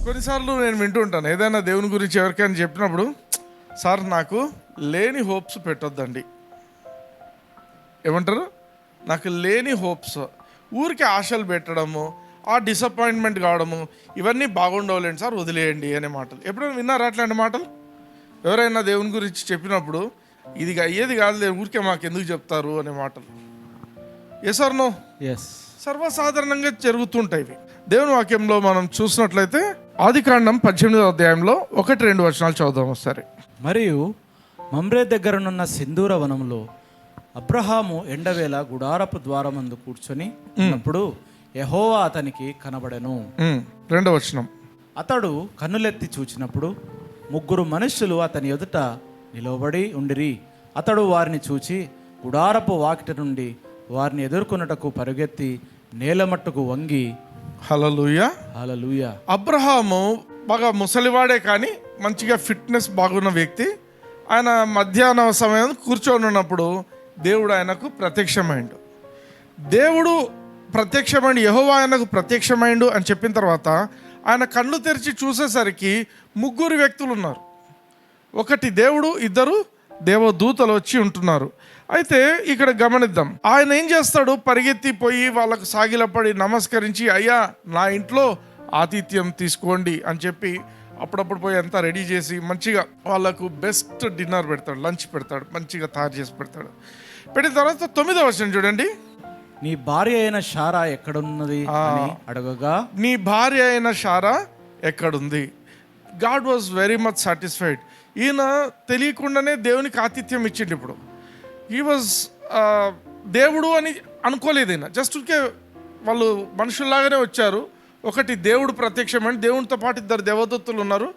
కొన్నిసార్లు నేను వింటూ ఉంటాను, ఏదైనా దేవుని గురించి ఎవరికైనా చెప్పినప్పుడు, సార్ నాకు లేని హోప్స్ పెట్టొద్దండి. ఏమంటారు? నాకు లేని హోప్స్, ఊరికి ఆశలు పెట్టడము, ఆ డిసప్పాయింట్మెంట్ కావడము, ఇవన్నీ బాగుండవులేండి సార్, వదిలేయండి అనే మాటలు. ఎప్పుడైనా విన్నారా అట్లాంటి మాటలు? ఎవరైనా దేవుని గురించి చెప్పినప్పుడు ఇది అయ్యేది కాదులే, ఊరికే మాకు ఎందుకు చెప్తారు అనే మాటలు. Yes or no? ఎస్. సర్వసాధారణంగా జరుగుతుంటాయి ఇవి. దేవుని వాక్యంలో మనం చూసినట్లయితే ఆదికాండం 18వ అధ్యాయంలో 1-2 వచనాలు చదువుదాం ఒకసారి. మరియు మమ్రే దగ్గరనున్న సింధూర వనంలో అబ్రహాము ఎండవేళ గుడారపు ద్వారమందు కూర్చొని ఉన్నప్పుడు యెహోవా అతనికి కనబడెను. 2వ వచనం. అతడు కన్నులెత్తి చూచినప్పుడు 3 మనుష్యులు అతని ఎదుట నిలబడి ఉండిరి. అతడు వారిని చూచి గుడారపు వాకిట నుండి వారిని ఎదుర్కొనుటకు పరుగెత్తి నేలమట్టుకు వంగి హల్లెలూయా హల్లెలూయా. అబ్రహాము బాగా ముసలివాడే కానీ మంచిగా ఫిట్నెస్ బాగున్న వ్యక్తి. ఆయన మధ్యాహ్న సమయం కూర్చొని ఉన్నప్పుడు దేవుడు ఆయనకు ప్రత్యక్షమైండు. దేవుడు ప్రత్యక్షమైండు, యెహోవా ఆయనకు ప్రత్యక్షమైండు అని చెప్పిన తర్వాత ఆయన కళ్ళు తెరిచి చూసేసరికి 3 వ్యక్తులు ఉన్నారు. ఒకటి దేవుడు, 2 దేవదూతలు వచ్చి ఉంటున్నారు. అయితే ఇక్కడ గమనిద్దాం, ఆయన ఏం చేస్తాడు? పరిగెత్తిపోయి వాళ్ళకు సాగిలపడి నమస్కరించి, అయ్యా నా ఇంట్లో ఆతిథ్యం తీసుకోండి అని చెప్పి అప్పుడప్పుడు పోయి అంతా రెడీ చేసి మంచిగా వాళ్ళకు బెస్ట్ డిన్నర్ పెడతాడు, లంచ్ పెడతాడు, మంచిగా తయారు చేసి పెడతాడు. పెట్టిన తర్వాత 9వ వచనం చూడండి. నీ భార్య అయిన షారా ఎక్కడున్నది అని అడగగా, నీ భార్య అయిన షారా ఎక్కడుంది? God was very much satisfied. ఈయన తెలియకుండానే దేవునికి ఆతిథ్యం ఇచ్చిండు. ఇప్పుడు హీ వాజ్ దేవుడు అని అనుకోలేదు ఈయన, జస్ట్ వాళ్ళు మనుషుల్లాగానే వచ్చారు. ఒకటి దేవుడు ప్రత్యక్షమైన, దేవునితో పాటు 2 దేవదూతలు ఉన్నారు,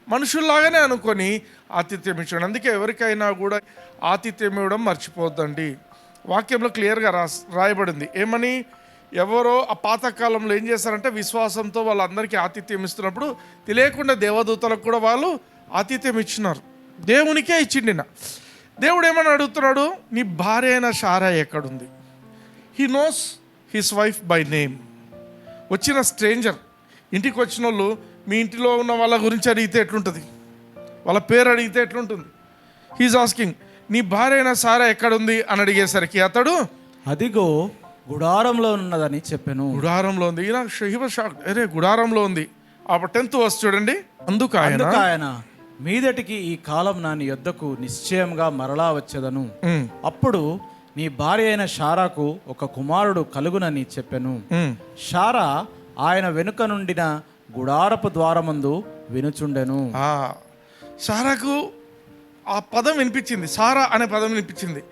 మనుషుల్లాగానే అనుకొని ఆతిథ్యం ఇచ్చాడు. అందుకే ఎవరికైనా కూడా ఆతిథ్యం ఇవ్వడం మర్చిపోవద్దండి. వాక్యంలో క్లియర్గా రాయబడింది. ఏమని? ఎవరో ఆ పాతకాలంలో ఏం చేస్తారంటే విశ్వాసంతో వాళ్ళందరికీ ఆతిథ్యం ఇస్తున్నప్పుడు తెలియకుండా దేవదూతలకు కూడా వాళ్ళు ఆతిథ్యం ఇచ్చినారు. దేవునికే ఇచ్చిండిన. దేవుడు ఏమని అడుగుతున్నాడు? నీ భార్య అయిన షారా ఎక్కడుంది? He knows his wife by name. వచ్చిన స్ట్రేంజర్, ఇంటికి వచ్చిన వాళ్ళు మీ ఇంటిలో ఉన్న వాళ్ళ గురించి అడిగితే ఎట్లుంటుంది? వాళ్ళ పేరు అడిగితే ఎట్లుంటుంది? హీజ్ ఆస్కింగ్, నీ భార్య అయిన సారా ఎక్కడుంది అని అడిగేసరికి అతడు అదిగో గుడారంలో ఉన్నదని చెప్పాను. గుడారంలో ఉంది. అరే గుడారంలో ఉంది. అప్పుడు 10th verse చూడండి. అందుకు ఆయన మీదటికి ఈ కాలం నా నీ యొద్దకు నిశ్చయంగా మరలా వచ్చేదను. అప్పుడు నీ భార్య అయిన షారాకు ఒక కుమారుడు కలుగునని చెప్పాను. షారా ఆయన వెనుక నుండిన గుడారపు ద్వారమందు వినుచుండెను. షారాకు ఆ పదం వినిపించింది, సారా అనే పదం వినిపించింది.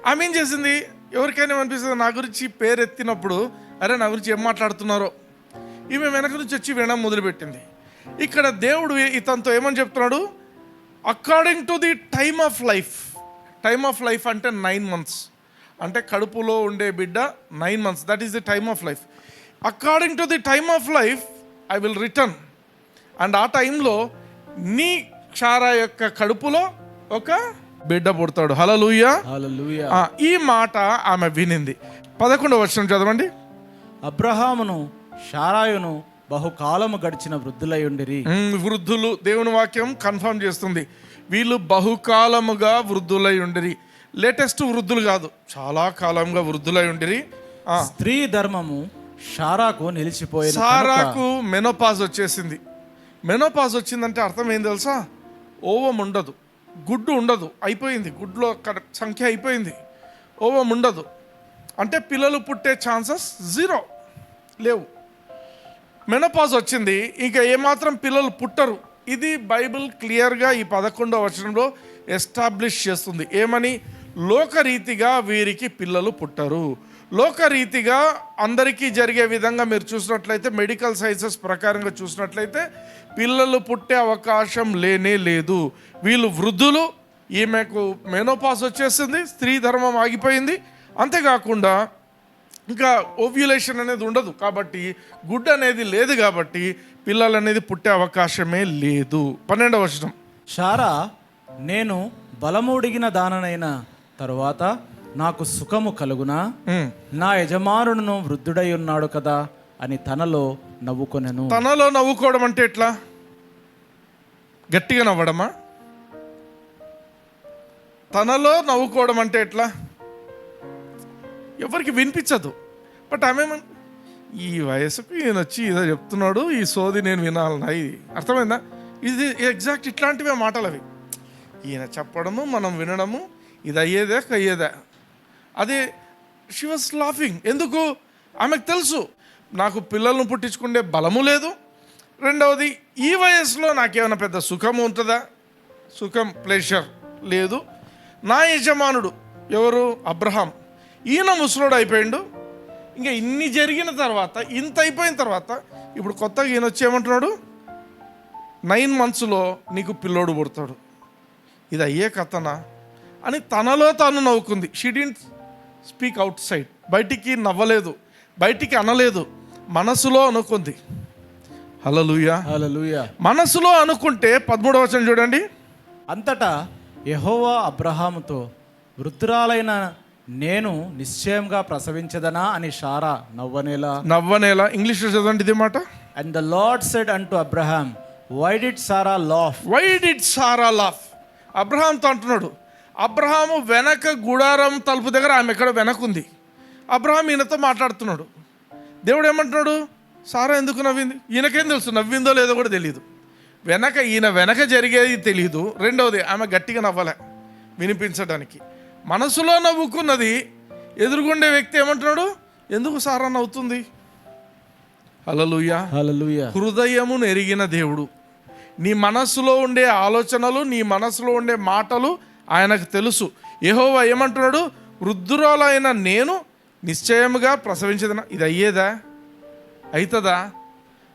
ఆమె ఏం చేసింది? ఎవరికైనా అనిపిస్తుంది, నా గురించి పేరు ఎత్తినప్పుడు అరే నా గురించి ఏం మాట్లాడుతున్నారో, ఈమె వెనక నుంచి వచ్చి వినడం మొదలుపెట్టింది. ఇక్కడ దేవుడు ఇతనితో ఏమని చెప్తున్నాడు? According to the time of life. Time of life అంటే 9 months, అంటే కడుపులో ఉండే బిడ్డ 9 months, that is the time of life. According to the time of life I will return. And ఆ టైంలో నీ షారా యొక్క కడుపులో ఒక బిడ్డ పుడతాడు. హల్లెలూయా హల్లెలూయా. ఈ మాట ఆమె వినింది. 11వ వచనం చదవండి. అబ్రహామును షారాయును బహుకాలము గడిచిన వృద్ధులై ఉండిరి. వృద్ధులు, దేవుని వాక్యం కన్ఫర్మ్ చేస్తుంది, వీళ్ళు బహుకాలముగా వృద్ధులై ఉండిరి. లేటెస్ట్ వృద్ధులు కాదు, చాలా కాలంగా వృద్ధులై ఉండిరి. స్త్రీ ధర్మము షారాకు నిలిచిపోయింది. సారాకు మెనోపాజ్ వచ్చేసింది. మెనోపాజ్ వచ్చిందంటే అర్థం ఏం తెలుసా? ఓవం ఉండదు, గుడ్డు ఉండదు, అయిపోయింది, గుడ్లో సంఖ్య అయిపోయింది, ఓవం ఉండదు. అంటే పిల్లలు పుట్టే ఛాన్సెస్ 0 లేవు. మెనోపాజ్ వచ్చింది, ఇంకా ఏమాత్రం పిల్లలు పుట్టరు. ఇది బైబిల్ క్లియర్గా ఈ 11వ వచనంలో ఎస్టాబ్లిష్ చేస్తుంది. ఏమని? లోకరీతిగా వీరికి పిల్లలు పుట్టరు. లోకరీతిగా అందరికీ జరిగే విధంగా మీరు చూసినట్లయితే, మెడికల్ సైన్సెస్ ప్రకారంగా చూసినట్లయితే పిల్లలు పుట్టే అవకాశం లేనే లేదు. వీళ్ళు వృద్ధులు, ఈమెకు మెనోపాజ్ వచ్చేసింది, స్త్రీ ధర్మం ఆగిపోయింది. అంతేకాకుండా ఇంకా ఓవ్యులేషన్ అనేది ఉండదు కాబట్టి, గుడ్ అనేది లేదు కాబట్టి పిల్లలు అనేది పుట్టే అవకాశమే లేదు. 12వ వచనం. షారా నేను బలముడిగిన దాననైన తరువాత నాకు సుఖము కలుగునా, నా యజమానుడును వృద్ధుడై ఉన్నాడు కదా అని తనలో నవ్వుకొనెను. తనలో నవ్వుకోవడం అంటే ఎట్లా? గట్టిగా నవ్వడమా? తనలో నవ్వుకోవడం అంటే ఎట్లా? ఎవరికి వినిపించదు. బట్ ఆమె ఈ వయసుకు ఈయన వచ్చి ఏదో చెప్తున్నాడు, ఈ సోది నేను వినాలన్నా, ఇది అర్థమైందా? ఇది ఎగ్జాక్ట్ ఇట్లాంటివే మాటలు అవి. ఈయన చెప్పడము, మనం వినడము, ఇది అయ్యేదా. అదే షీ వాస్ లాఫింగ్. ఎందుకు? ఆమెకు తెలుసు నాకు పిల్లలను పుట్టించుకునే బలము లేదు. రెండవది, ఈ వయసులో నాకేమైనా పెద్ద సుఖం ఉంటుందా? సుఖం, ప్లెజర్ లేదు. నా యజమానుడు ఎవరు? అబ్రహాం. ఈయన ముసలోడు అయిపోయిండు. ఇంకా ఇన్ని జరిగిన తర్వాత, ఇంత అయిపోయిన తర్వాత ఇప్పుడు కొత్తగా ఈయన వచ్చి ఏమంటున్నాడు? 9 monthsలో నీకు పిల్లోడు పుడతాడు. ఇది అయ్యే కథనా అని తనలో తాను నవ్వుకుంది. She didn't speak outside. బయటికి నవ్వలేదు, బయటికి అనలేదు, మనసులో అనుకుంది. హల్లెలూయా, హల్లెలూయా. మనసులో అనుకుంటే 13వ వచనం చూడండి. అంతటా యెహోవా అబ్రహాముతో, వృద్ధురాలైన నేను నిశ్చయంగా ప్రసవించదనా అని శారా నవ్వనేలా. ఇంగ్లీష్లో చదవండి ఇది మాట. And the Lord said unto Abraham, why did Sarah laugh? అబ్రహాంతో అంటున్నాడు. అబ్రహాము వెనక గుడారం తలుపు దగ్గర, ఆమె ఎక్కడ వెనకుంది. అబ్రహాం ఈయనతో మాట్లాడుతున్నాడు. దేవుడు ఏమంటున్నాడు? సారా ఎందుకు నవ్వింది? ఈయనకేం తెలుసు, నవ్విందో లేదో కూడా తెలియదు. ఈయన వెనక జరిగేది తెలియదు. రెండవది, ఆమె గట్టిగా నవ్వలే వినిపించడానికి. మనసులో నవ్వుకున్నది. ఎదురుగుండే వ్యక్తి ఏమంటున్నాడు? ఎందుకు సారా నవ్వుతుంది? హల్లెలూయా, హల్లెలూయా. హృదయమును ఎరిగిన దేవుడు. నీ మనసులో ఉండే ఆలోచనలు, నీ మనసులో ఉండే మాటలు ఆయనకు తెలుసు. యెహోవా ఏమంటున్నాడు? వృద్ధురాలైన నేను నిశ్చయముగా ప్రసవించదనా. ఇది అయ్యేదా, అవుతుందా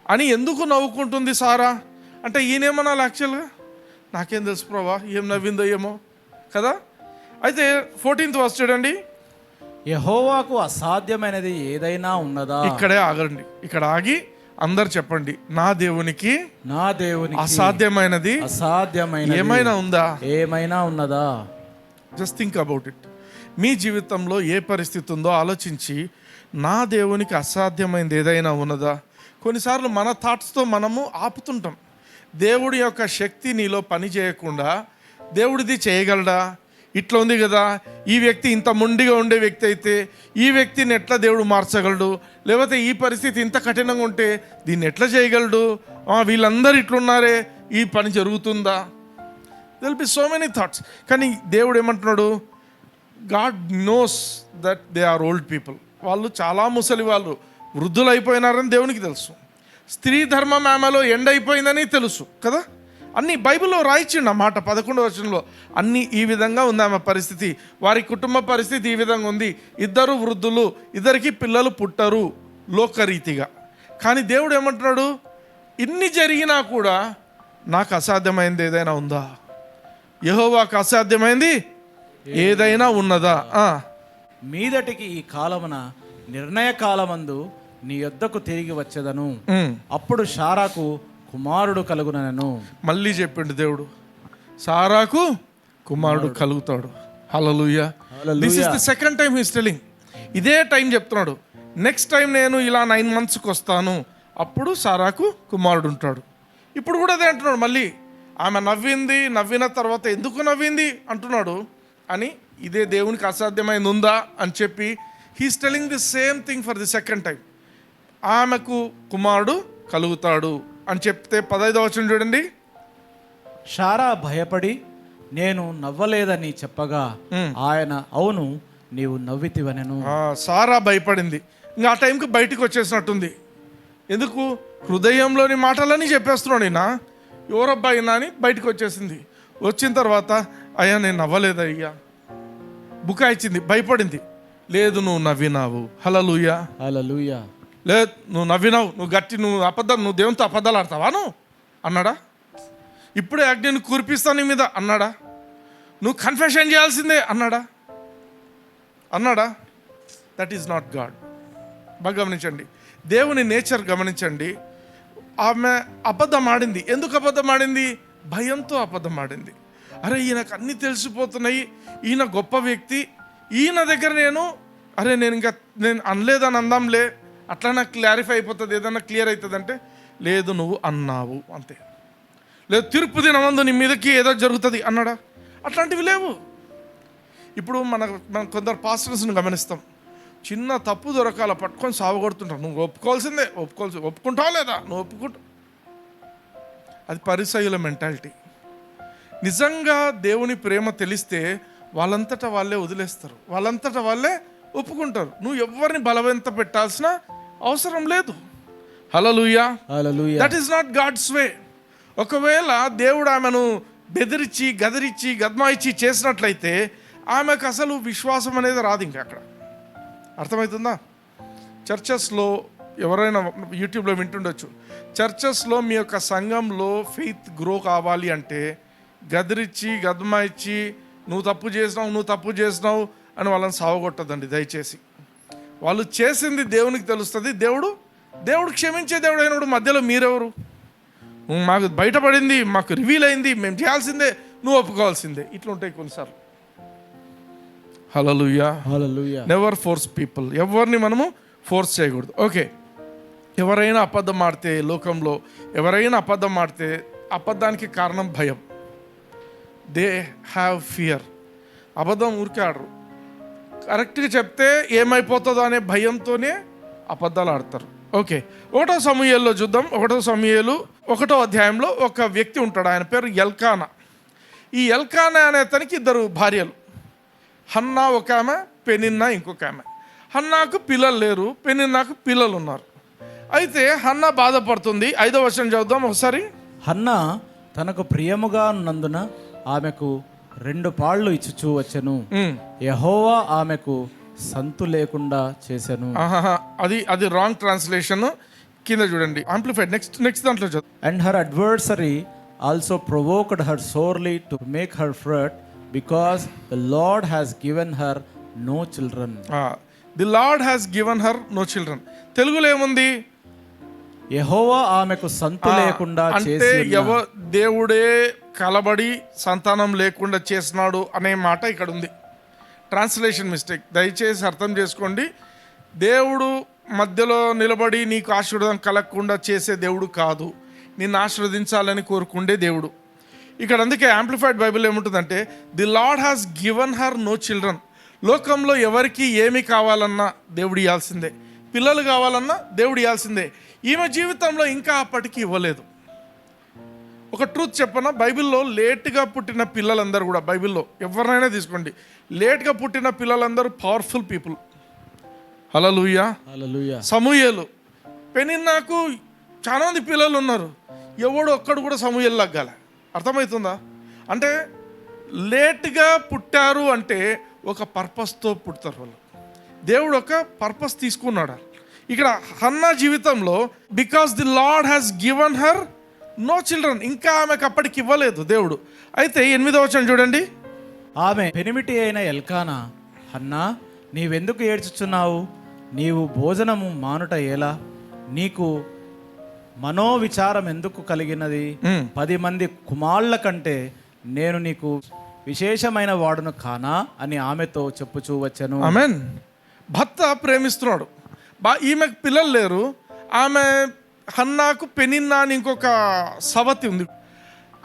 అని ఎందుకు నవ్వుకుంటుంది సారా అంటే, ఈయనేమన్నా యాక్చువల్గా నాకేం తెలుసు ప్రభా, ఏం నవ్విందో ఏమో కదా. అయితే 14th verse చూడండి. యెహోవాకు అసాధ్యమైనది ఏదైనా ఉన్నదా? ఇక్కడే ఆగండి. ఇక్కడ ఆగి అందరు చెప్పండి, నా దేవునికి అసాధ్యమైనది ఏమైనా ఉన్నదా? Just think about it. మీ జీవితంలో ఏ పరిస్థితి ఉందో ఆలోచించి, నా దేవునికి అసాధ్యమైనది ఏదైనా ఉన్నదా? కొన్నిసార్లు మన థాట్స్తో మనము ఆపుతుంటాం. దేవుడి యొక్క శక్తి నీలో పని చేయకుండా, దేవుడిది చేయగలడా, ఇట్లా ఉంది కదా, ఈ వ్యక్తి ఇంత మొండిగా ఉండే వ్యక్తి అయితే ఈ వ్యక్తిని ఎట్లా దేవుడు మార్చగలడు, లేకపోతే ఈ పరిస్థితి ఇంత కఠినంగా ఉంటే దీన్ని ఎట్లా చేయగలడు, వీళ్ళందరూ ఇట్లున్నారే, ఈ పని జరుగుతుందా? There'll be so many thoughts. కానీ దేవుడు ఏమంటున్నాడు? God knows that they are old people. వాళ్ళు చాలా ముసలి వాళ్ళు, వృద్ధులు అయిపోయినారని దేవునికి తెలుసు. స్త్రీ ధర్మం ఆమెలో ఎండ్ అయిపోయిందని తెలుసు కదా. అన్ని బైబిల్లో రాయించిండు ఆ మాట 11వ వచనంలో. అన్నీ ఈ విధంగా ఉంది ఆమె పరిస్థితి, వారి కుటుంబ పరిస్థితి ఈ విధంగా ఉంది. 2 వృద్ధులు, 2 పిల్లలు పుట్టరు లోకరీతిగా. కానీ దేవుడు ఏమంటున్నాడు? ఇన్ని జరిగినా కూడా నాకు అసాధ్యమైంది ఏదైనా ఉందా? యెహోవాకు అసాధ్యమైంది ఏదైనా ఉన్నదా? మీదటికి ఈ కాలమున నిర్ణయ కాలమందు నీ యొద్దకు తిరిగి వచ్చేదను, అప్పుడు శారాకు కుమారుడు కలుగునను. మళ్ళీ చెప్పిండు దేవుడు, సారాకు కుమారుడు కలుగుతాడు. Hallelujah. This is the second time he is telling. ఇదే టైం చెప్తున్నాడు. నెక్స్ట్ టైం నేను ఇలా 9 monthsకి వస్తాను, అప్పుడు సారాకు కుమారుడు ఉంటాడు. ఇప్పుడు కూడా అదే అంటున్నాడు. మళ్ళీ ఆమె నవ్విన తర్వాత ఎందుకు నవ్వింది అంటున్నాడు అని, ఇదే దేవునికి అసాధ్యమైంది ఉందా అని చెప్పి he's telling the same thing for the second time. ఆమెకు కుమారుడు కలుగుతాడు అని చెప్తే 15వ వచనం చూడండి. శారా భయపడి నేను నవ్వలేదని చెప్పగా ఆయన, అవును నీవు నవ్వితివనెను. సారా భయపడింది. ఇంకా ఆ టైంకి బయటికి వచ్చేసినట్టుంది. ఎందుకు? హృదయంలోని మాటలని చెప్పేస్తున్నాడు ఈయన. ఎవరబ్బా అయినా అని బయటకు వచ్చేసింది. వచ్చిన తర్వాత, అయ్యా నేను నవ్వలేదయ్యా, బుకాయించింది, భయపడింది. లేదు నువ్వు నవ్వినావు. హల్లెలూయా, హల్లెలూయా. లేదు నువ్వు నవ్వినావు, నువ్వు అబద్ధం, నువ్వు దేవునితో అబద్ధాలు ఆడతావా నువ్వు అన్నాడా? ఇప్పుడే అగ్నిని కురిపిస్తాను నీ మీద అన్నాడా? నువ్వు కన్ఫెషన్ చేయాల్సిందే అన్నాడా? That is not God. బాగా గమనించండి, దేవుని నేచర్ గమనించండి. ఆమె అబద్ధం ఆడింది. ఎందుకు అబద్ధం ఆడింది? భయంతో అబద్ధం ఆడింది. అరే ఈయనకు అన్నీ తెలిసిపోతున్నాయి, ఈయన గొప్ప వ్యక్తి, ఈయన దగ్గర నేను అనలేదని అందాంలే, అట్లా నాకు క్లారిఫై అయిపోతుంది, ఏదన్నా క్లియర్ అవుతుంది అంటే, లేదు నువ్వు అన్నావు అంతే. లేదు తీర్పు దినమందు నీ మీదకి ఏదో జరుగుతుంది అన్నాడా? అట్లాంటివి లేవు. ఇప్పుడు మనం కొందరు పాస్టర్స్ని గమనిస్తాం, చిన్న తప్పు దొరకాల పట్టుకొని సావగొడుతుంటావు. నువ్వు ఒప్పుకోవాల్సిందే, ఒప్పుకుంటావా లేదా? నువ్వు ఒప్పుకుంటావు. అది పరిసయ్యుల మెంటాలిటీ. నిజంగా దేవుని ప్రేమ తెలిస్తే వాళ్ళంతటా వాళ్ళే వదిలేస్తారు, వాళ్ళంతటా వాళ్ళే ఒప్పుకుంటారు. నువ్వు ఎవరిని బలవంత పెట్టాల్సిన అవసరం లేదు. Hallelujah, hallelujah. That is not God's way. ఒకవేళ దేవుడు ఆమెను బెదిరించి గదిరించి గద్మాయిచ్చి చేసినట్లయితే ఆమెకు అసలు విశ్వాసం అనేది రాదు. ఇంకా అక్కడ అర్థమవుతుందా? చర్చెస్లో ఎవరైనా యూట్యూబ్లో వింటుండొచ్చు, చర్చెస్లో మీ యొక్క సంఘంలో ఫెయిత్ గ్రో కావాలి అంటే గదిరిచ్చి గద్మాయిచ్చి నువ్వు తప్పు చేసినావు అని వాళ్ళని సావగొట్టదండి దయచేసి. వాళ్ళు చేసింది దేవునికి తెలుస్తుంది. దేవుడు క్షమించే దేవుడు అయినప్పుడు మధ్యలో మీరెవరు? మాకు బయటపడింది, మాకు రివీల్ అయింది, మేము చేయాల్సిందే, నువ్వు ఒప్పుకోవాల్సిందే. ఇట్లా ఉంటాయి కొన్నిసార్లు. Hallelujah, hallelujah. Never force people. ఎవరిని మనము ఫోర్స్ చేయకూడదు. ఓకే, ఎవరైనా అబద్ధం ఆడితే, లోకంలో ఎవరైనా అబద్ధం ఆడితే అబద్ధానికి కారణం భయం. They have fear. అబద్ధం ఊరికే ఆడరు, కరెక్ట్గా చెప్తే ఏమైపోతుందో అనే భయంతోనే అబద్ధాలు ఆడతారు. ఓకే, 1వ సమూయేలులో చూద్దాం. 1వ సమూయేలు 1వ అధ్యాయంలో ఒక వ్యక్తి ఉంటాడు, ఆయన పేరు ఎల్కానా. ఈ ఎల్కానా అనే అతనికి 2 భార్యలు, హన్నా ఒక ఆమె, పెనిన్నా ఇంకొక ఆమె. హన్నాకు పిల్లలు లేరు, పెనిన్నాకు పిల్లలు ఉన్నారు. అయితే హన్నా బాధపడుతుంది. 5వ వచనం చదువుదాం ఒకసారి. హన్నా తనకు ప్రియముగా ఉన్నందున ఆమెకు 2 పాళ్ళు ఇచ్చుచూ వచ్చెను. యెహోవా ఆమెకు సంతు లేకుండా చేసెను. అది రాంగ్ ట్రాన్స్లేషన్. కింద చూడండి, ఆంప్లిఫైడ్. నెక్స్ట్ దాంట్లో చదువు. And her adversary also provoked her sorely to make her fret because the Lord has given her no children. The Lord has given her no children. తెలుగులో ఏముంది? యెహోవా ఆమెకు సంతు లేకుండా అంటే దేవుడే కలబడి సంతానం లేకుండా చేసినాడు అనే మాట ఇక్కడ ఉంది. ట్రాన్స్లేషన్ మిస్టేక్, దయచేసి అర్థం చేసుకోండి. దేవుడు మధ్యలో నిలబడి నీకు ఆశీర్వాదం కలగకుండా చేసే దేవుడు కాదు, నిన్ను ఆశీర్వదించాలని కోరుకుండే దేవుడు. ఇక్కడ అందుకే యాంప్లిఫైడ్ బైబిల్ ఏముంటుందంటే, the Lord has given her no children. లోకంలో ఎవరికి ఏమి కావాలన్నా దేవుడు ఇవ్వాల్సిందే, పిల్లలు కావాలన్నా దేవుడు ఇవ్వాల్సిందే. ఈమె జీవితంలో ఇంకా అప్పటికి ఇవ్వలేదు. ఒక ట్రూత్ చెప్పనా, బైబిల్లో లేట్గా పుట్టిన పిల్లలందరూ కూడా, బైబిల్లో ఎవరినైనా తీసుకోండి, లేట్గా పుట్టిన పిల్లలందరూ పవర్ఫుల్ పీపుల్. హల్లెలూయా, హల్లెలూయా. సమూయేలు, పెనిన్నాకు చాలా మంది పిల్లలు ఉన్నారు, ఎవడు ఒక్కడు కూడా సమూయేలు లగ్గాల. అర్థమవుతుందా? అంటే లేట్గా పుట్టారు అంటే ఒక పర్పస్తో పుడతారు వాళ్ళు. దేవుడు ఒక పర్పస్ తీసుకున్నాడు. ఇక్కడ హన్నా జీవితంలో because the Lord has given her no children, ఇంకా ఆమెకు అప్పటికి ఇవ్వలేదు దేవుడు. అయితే 8వ వచనం చూడండి. ఆమె పెనిమిటి అయిన ఎల్కానా, హన్నా నీవెందుకు ఏడ్చుచున్నావు? నీవు భోజనము మానుట ఎలా? నీకు మనోవిచారం ఎందుకు కలిగినది? 10 మంది కుమారుల కంటే నేను నీకు విశేషమైన వాడును కానా అని ఆమెతో చెప్పుచూ వచ్చాను. ఆమెన్. భర్త ప్రేమిస్తున్నాడు, ఈమెకు పిల్లలు లేరు. ఆమె హన్నాకు పెనిన్నా అని ఇంకొక సవతి ఉంది.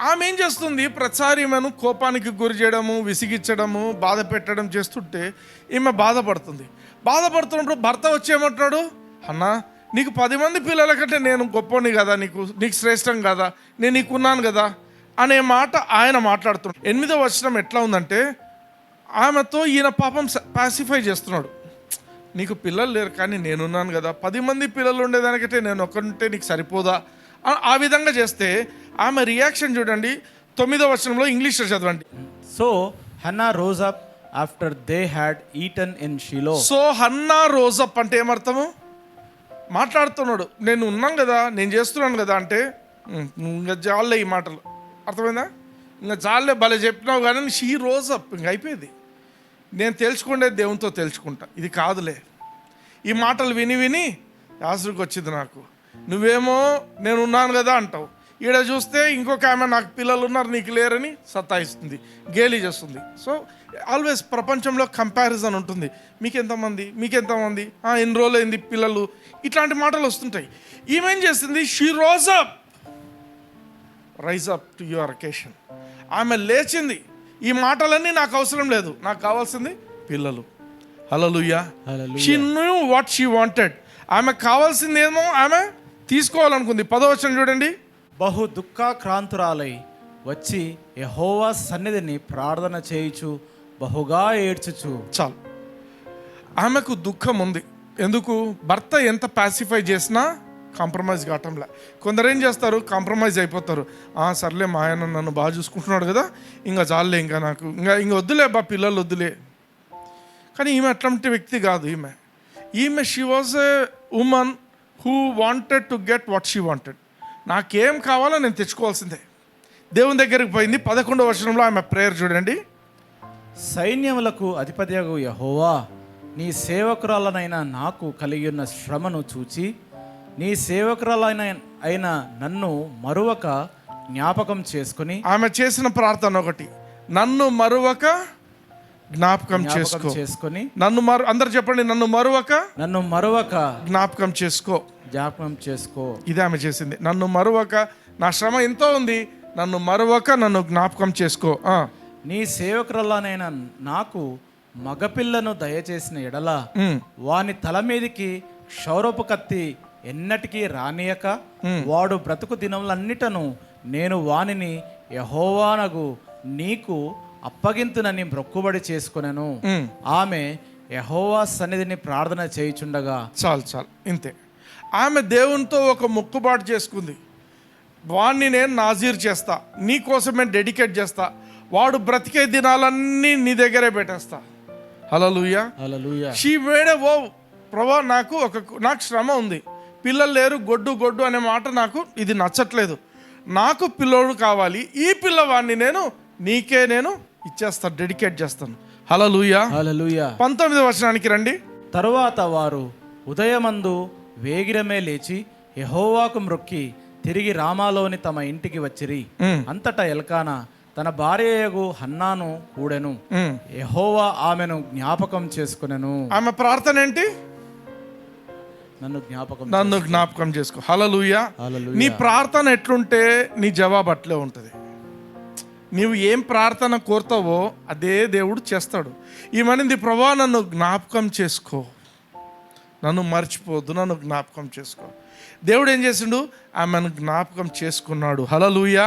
ఆమె ఏం చేస్తుంది? ప్రతిసారి ఈమెను కోపానికి గురి చేయడము, విసిగించడము, బాధ పెట్టడం చేస్తుంటే ఈమె బాధపడుతున్నప్పుడు భర్త వచ్చి ఏమంటున్నాడు? హన్నా, నీకు 10 మంది పిల్లల కంటే నేను గొప్పని కదా, నీకు శ్రేష్టం కదా, నేను నీకున్నాను కదా అనే మాట ఆయన మాట్లాడుతున్నాడు. 8వ వచనం ఎట్లా ఉందంటే, ఆమెతో ఈయన పాపం పాసిఫై చేస్తున్నాడు. నీకు పిల్లలు లేరు కానీ నేనున్నాను కదా, 10 మంది పిల్లలు ఉండేదానికంటే నేను ఒక్కరుంటే నీకు సరిపోదా? ఆ విధంగా చేస్తే ఆమె రియాక్షన్ చూడండి. 9వ వచనంలో ఇంగ్లీష్లో చదవండి. So Hannah rose up after they had eaten in Shiloh. So Hannah rose up అంటే ఏమర్థము? మాట్లాడుతున్నాడు, నేను ఉన్నాను కదా, నేను చేస్తున్నాను కదా అంటే ఇంకా జాలే ఈ మాటలు. అర్థమైందా? ఇంకా జాలే, భలే చెప్పినావు కానీ షీ రోజ్ అప్, ఇంక అయిపోయింది. నేను తెలుసుకుంటే దేవునితో తెలుసుకుంటా, ఇది కాదులే. ఈ మాటలు విని యాసరికి వచ్చింది నాకు. నువ్వేమో నేను ఉన్నాను కదా అంటావు, ఈడ చూస్తే ఇంకొక ఆమె నాకు పిల్లలు ఉన్నారు నీకు లేరని సతాయిస్తుంది, గేలి చేస్తుంది. సో ఆల్వేస్ ప్రపంచంలో కంపారిజన్ ఉంటుంది. మీకెంతమంది ఎన్ని రోజులు అయింది పిల్లలు, ఇట్లాంటి మాటలు వస్తుంటాయి. ఈమెం చేస్తుంది? She rose up, rise up to your occasion. ఆమె లేచింది. ఈ మాటలన్నీ నాకు అవసరం లేదు, నాకు కావాల్సింది పిల్లలు. Hallelujah. She knew what she wanted. ఆమె కావాల్సింది ఏమో ఆమె తీసుకోవాలనుకుంది. 10వ వచనం చూడండి. బహు దుఃఖాక్రాంతురాలై వచ్చి యెహోవా సన్నిధిని ప్రార్థన చేయుచు బహుగా ఏడ్చుచు. చాలు, ఆమెకు దుఃఖం ఉంది. ఎందుకు? భర్త ఎంత పాసిఫై చేసినా కాంప్రమైజ్ కావటంలే. కొందరు ఏం చేస్తారు, కాంప్రమైజ్ అయిపోతారు. సర్లే మా ఆయన నన్ను బాగా చూసుకుంటున్నాడు కదా, ఇంకా చాలులే, ఇంకా నాకు ఇంకా వద్దులే బా, పిల్లలు వద్దులే. కానీ ఈమె అట్లాంటి వ్యక్తి కాదు. ఈమె she was a woman who wanted to get what she wanted. నాకేం కావాలో నేను తెచ్చుకోవాల్సిందే. దేవుని దగ్గరికి పోయింది. 11వ వచనంలో ఆమె ప్రేయర్ చూడండి. సైన్యములకు అధిపతియగు యెహోవా, నీ సేవకురాలనైన నాకు కలిగి ఉన్న శ్రమను చూచి నీ సేవకురాలైన నన్ను మరువక జ్ఞాపకం చేసుకుని. ఆమె చేసిన ప్రార్థన ఒకటి, నన్ను మరువక జ్ఞాపకం చేసుకొని. అందరు చెప్పండి, నన్ను మరువక జ్ఞాపకం చేసుకో. ఇది ఆమె చేసింది. నన్ను మరువక, నా శ్రమ ఎంతో ఉంది, నన్ను మరువక నన్ను జ్ఞాపకం చేసుకో. నీ సేవకురాలనైన నాకు మగపిల్లను దయచేసిన ఎడల వాని తల మీదికి క్షౌరపు కత్తి ఎన్నటికీ రానియక వాడు బ్రతుకు దినములన్నిటను నేను వానిని యెహోవానగు నీకు అప్పగింతునని మొక్కుబడి చేసుకొనెను. ఆమె యెహోవా సన్నిధిని ప్రార్థన చేయుచుండగా. చాలు ఇంతే. ఆమె దేవునితో ఒక మొక్కుబాటు చేసుకుంది. వాడిని నేను నాజీర్ చేస్తా, నీ కోసమే డెడికేట్ చేస్తా, వాడు బ్రతికే దినాలన్నీ నీ దగ్గరే పెట్టేస్తా. హల్లెలూయా. షీ మేడ్ ఎ వో. ప్రభా, నాకు శ్రమ ఉంది, పిల్లలు లేరు, గొడ్డు అనే మాట నాకు ఇది నచ్చట్లేదు, నాకు పిల్లోడు కావాలి, ఈ పిల్లవాడిని నీకే ఇచ్చేస్తా, డెడికేట్ చేస్తాను. హల్లెలూయా. 19వ వచనానికి రండి. తరువాత వారు ఉదయమందు వేగిరమే లేచి యెహోవాకు మ్రొక్కి తిరిగి రామాలోని తమ ఇంటికి వచ్చిరి. అంతటా ఎల్కానా తన భార్యయగు హన్నాను కూడెను. యెహోవా ఆమెను జ్ఞాపకం చేసుకొనెను. ఆమె ప్రార్థన ఏంటి? నన్ను జ్ఞాపకం చేసుకో. హల్లెలూయా. నీ ప్రార్థన ఎట్లుంటే నీ జవాబు అట్లే ఉంటుంది. నీవు ఏం ప్రార్థన కోరుతావో అదే దేవుడు చేస్తాడు. ఈమెనింది, ప్రభా నన్ను జ్ఞాపకం చేసుకో, నన్ను మర్చిపోద్దు, నన్ను జ్ఞాపకం చేసుకో. దేవుడు ఏం చేసిండు? ఆమెను జ్ఞాపకం చేసుకున్నాడు. హల్లెలూయా.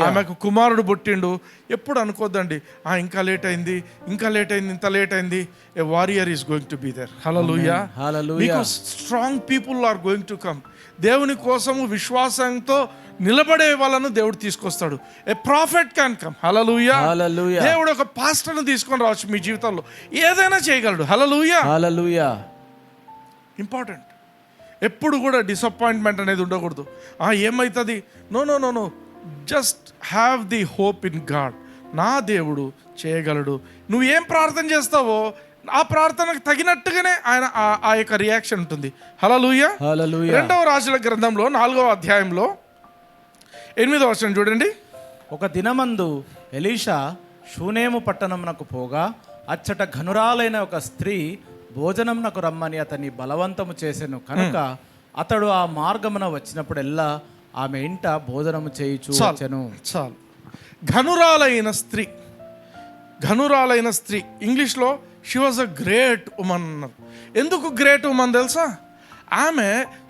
ఆమెకు కుమారుడు పుట్టిండు. ఎప్పుడు అనుకోద్దండి ఇంకా లేట్ అయింది, ఇంత లేట్ అయింది. A warrior is going to be there. Hallelujah. మీకు strong people are going to come. దేవుని కోసము విశ్వాసంతో నిలబడే వాళ్ళను దేవుడు తీసుకొస్తాడు. A prophet can come. Hallelujah. దేవుడు ఒక పాస్టర్ను తీసుకొని రావచ్చు మీ జీవితంలో, ఏదైనా చేయగలడు. హల్లెలూయా. ఇంపార్టెంట్. ఎప్పుడు కూడా డిసప్పాయింట్మెంట్ అనేది ఉండకూడదు. ఏమవుతుంది, no, just have the hope in God. నా దేవుడు చేయగలడు. నువ్వు ఏం ప్రార్థన చేస్తావో ఆ ప్రార్థనకు తగినట్టుగానే ఆయన ఆ యొక్క రియాక్షన్ ఉంటుంది. హల్లెలూయా. 2వ రాజుల గ్రంథంలో 4వ అధ్యాయంలో 8వ వచనం చూడండి. ఒక దినమందు ఎలీషా షూనేము పట్టణమునకు పోగా అచ్చట ఘనురాలైన ఒక స్త్రీ భోజనంనకు రమ్మని అతన్ని బలవంతము చేసెను. కనుక అతడు ఆ మార్గమున వచ్చినప్పుడెల్లా ఆమె ఇంట భోజనము చేయుచు వచ్చెను. చాలు. ఘనురాలైన స్త్రీ ఇంగ్లీష్లో she was a great woman అన్నారు. ఎందుకు గ్రేట్ ఉమన్ తెలుసా?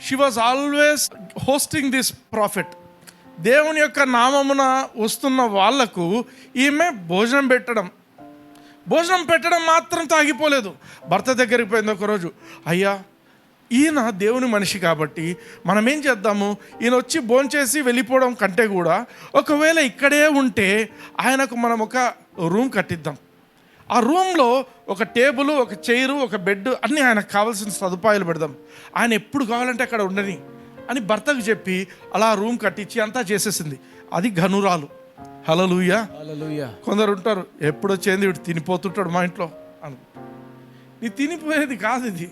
She was always hosting this profit. దేవుని యొక్క నామమున వస్తున్న వాళ్లకు ఈమె భోజనం పెట్టడం మాత్రం తాగిపోలేదు. భర్త దగ్గరికి పోయింది ఒకరోజు, అయ్యా ఈయన దేవుని మనిషి కాబట్టి మనం ఏం చేద్దాము, ఈయన వచ్చి భోంచేసి వెళ్ళిపోవడం కంటే కూడా ఒకవేళ ఇక్కడే ఉంటే ఆయనకు మనం ఒక రూమ్ కట్టిద్దాం, ఆ రూమ్లో ఒక టేబుల్, ఒక చైరు, ఒక బెడ్, అన్నీ ఆయనకు కావాల్సిన సదుపాయాలు పెడదాం, ఆయన ఎప్పుడు కావాలంటే అక్కడ ఉండని అని భర్తకు చెప్పి అలా రూమ్ కట్టించి అంతా చేసేసింది. అది ఘనురాలు. హల్లెలూయా. కొందరు ఉంటారు, ఎప్పుడు వచ్చేది వీడు తినిపోతుంటాడు మా ఇంట్లో అనుకుంటా. నీ తినిపోయేది కాదు ఇది.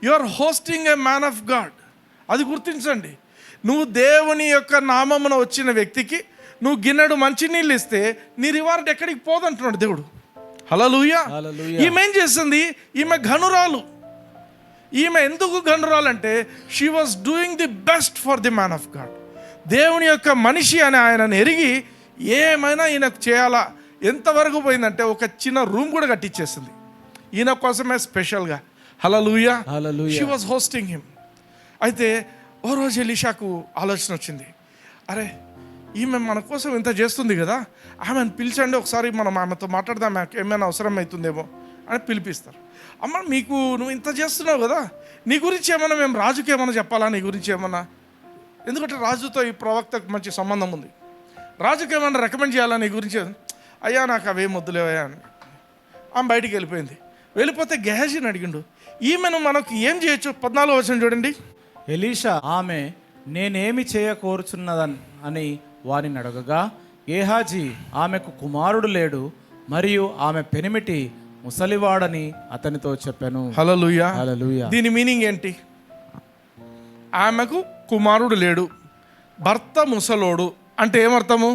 You are hosting a man of God. అది గుర్తించండి. నువ్వు దేవుని యొక్క నామమున వచ్చిన వ్యక్తికి నువ్వు గిన్నెడు మంచినీళ్ళు ఇస్తే నీ రివార్డ్ ఎక్కడికి పోదంటున్నాడు దేవుడు. హల్లెలూయా. ఈమె ఏం చేసింది? ఈమె ఘనురాలు. ఈమె ఎందుకు ఘనురాలు అంటే she was doing the best for the man of God. దేవుని యొక్క మనిషి అని ఆయనను ఎరిగి ఏమైనా ఈయనకు చేయాలా. ఎంతవరకు పోయిందంటే ఒక చిన్న రూమ్ కూడా కట్టించేసింది ఈయన కోసమే స్పెషల్గా. Hallelujah, hallelujah. She was hosting him. అయితే ఓ రోజు ఎలీషాకు ఆలోచన వచ్చింది, అరే ఈమె మన కోసం ఇంత చేస్తుంది కదా, ఆమెను పిలిచండి ఒకసారి, మనం ఆమెతో మాట్లాడదాం, ఏమైనా అవసరం అవుతుందేమో అని పిలిపిస్తారు. అమ్మ మీకు నువ్వు ఇంత చేస్తున్నావు కదా, నీ గురించి ఏమన్నా మేము రాజుకి ఏమన్నా చెప్పాలా, నీ గురించి ఏమన్నా, ఎందుకంటే రాజుతో ఈ ప్రవక్తకు మంచి సంబంధం ఉంది, రాజుకి ఏమన్నా రికమెండ్ చేయాలా నీ గురించి. అయ్యా నాకు అవేం వద్దులేవయ్యా అని ఆమె బయటికి వెళ్ళిపోయింది. వెళ్ళిపోతే గెహజీని అడిగిండు, ఈమెను మనకు ఏం చేయొచ్చు. 14వ వచనం చూడండి. ఎలీషా ఆమె నేనేమి చేయకోరుచున్నదని అని వారిని అడగగా, గేహాజీ ఆమెకు కుమారుడు లేడు, మరియు ఆమె పెనిమిటి ముసలివాడని అతనితో చెప్పాను. హల్లెలూయా, హల్లెలూయా. దీని మీనింగ్ ఏంటి? ఆమెకు కుమారుడు లేడు, భర్త ముసలోడు అంటే ఏమర్థము?